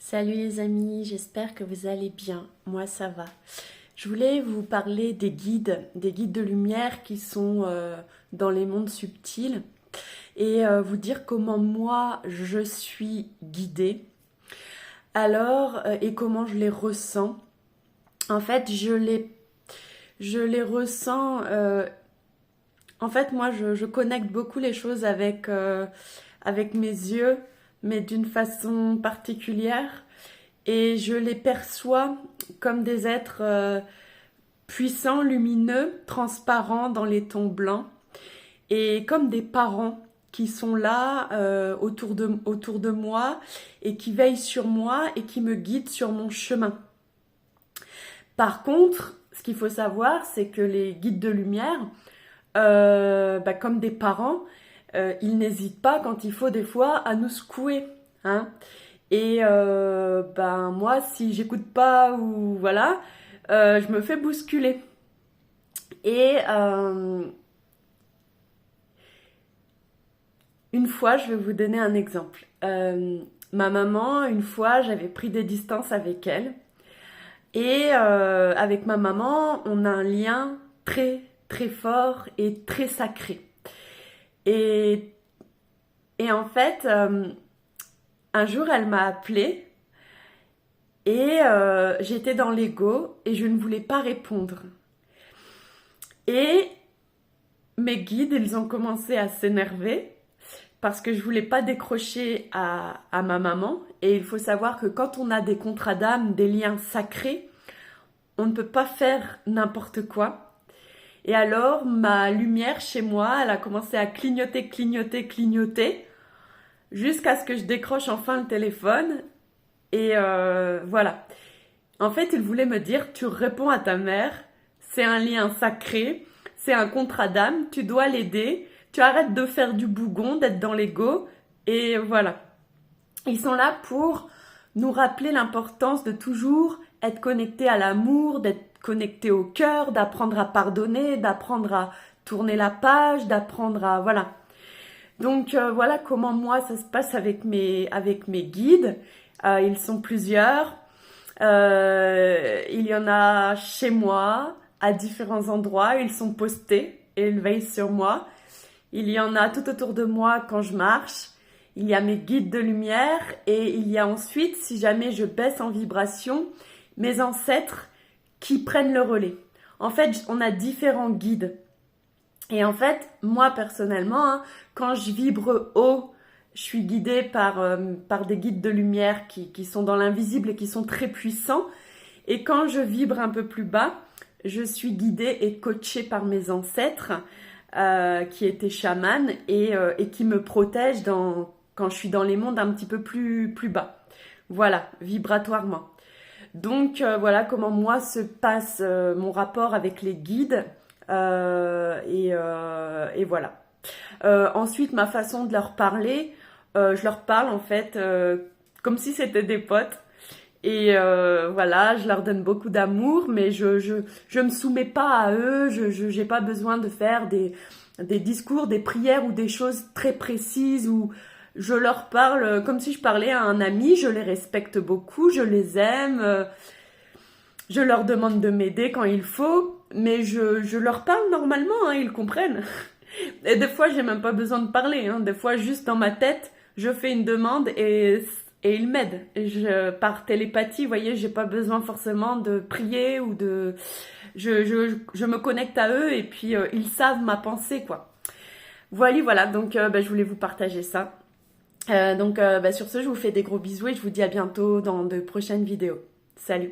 Salut les amis, j'espère que vous allez bien. Moi ça va. Je voulais vous parler des guides de lumière qui sont dans les mondes subtils et vous dire comment moi je suis guidée. Et comment je les ressens. En fait, je les ressens. En fait, moi je connecte beaucoup les choses avec mes yeux, mais d'une façon particulière. Et je les perçois comme des êtres puissants, lumineux, transparents dans les tons blancs, et comme des parents qui sont là autour de moi et qui veillent sur moi et qui me guident sur mon chemin. Par contre, ce qu'il faut savoir, c'est que les guides de lumière, comme des parents, ils n'hésitent pas quand il faut des fois à nous secouer, hein. Et moi, si j'écoute pas ou voilà, je me fais bousculer. Et une fois, je vais vous donner un exemple. Ma maman, une fois, j'avais pris des distances avec elle. Et avec ma maman, on a un lien très très fort et très sacré. Et, et en fait, un jour, elle m'a appelée et j'étais dans l'ego et je ne voulais pas répondre. Et mes guides, ils ont commencé à s'énerver parce que je voulais pas décrocher à ma maman. Et il faut savoir que quand on a des contrats d'âme, des liens sacrés, on ne peut pas faire n'importe quoi. Et alors, ma lumière chez moi, elle a commencé à clignoter, clignoter, clignoter, jusqu'à ce que je décroche enfin le téléphone. Et voilà. En fait, il voulait me dire, tu réponds à ta mère, c'est un lien sacré, c'est un contrat d'âme, tu dois l'aider, tu arrêtes de faire du bougon, d'être dans l'ego, et voilà. Ils sont là pour nous rappeler l'importance de toujours être connecté à l'amour, d'être connecté au cœur, d'apprendre à pardonner, d'apprendre à tourner la page, d'apprendre à... Voilà. Donc voilà comment moi ça se passe avec mes guides. Ils sont plusieurs. Il y en a chez moi, à différents endroits. Ils sont postés et ils veillent sur moi. Il y en a tout autour de moi quand je marche. Il y a mes guides de lumière et il y a ensuite, si jamais je baisse en vibration, mes ancêtres qui prennent le relais. En fait, on a différents guides. Et en fait, moi personnellement, hein, quand je vibre haut, je suis guidée par des guides de lumière qui sont dans l'invisible et qui sont très puissants. Et quand je vibre un peu plus bas, je suis guidée et coachée par mes ancêtres qui étaient chamans et qui me protègent quand je suis dans les mondes un petit peu plus bas. Voilà, vibratoirement. Donc voilà comment moi se passe mon rapport avec les guides et voilà. Ensuite, ma façon de leur parler, je leur parle en fait comme si c'était des potes. Et voilà, je leur donne beaucoup d'amour, mais je me soumets pas à eux, j'ai pas besoin de faire des discours, des prières ou des choses très précises où je leur parle comme si je parlais à un ami, je les respecte beaucoup, je les aime, je leur demande de m'aider quand il faut, mais je leur parle normalement, hein, ils comprennent. Et des fois, j'ai même pas besoin de parler, hein, des fois, juste dans ma tête, je fais une demande et ils m'aident. Par télépathie, vous voyez, j'ai pas besoin forcément de prier ou de... Je me connecte à eux et puis ils savent ma pensée, quoi. Voilà, donc je voulais vous partager ça. Sur ce, je vous fais des gros bisous et je vous dis à bientôt dans de prochaines vidéos. Salut!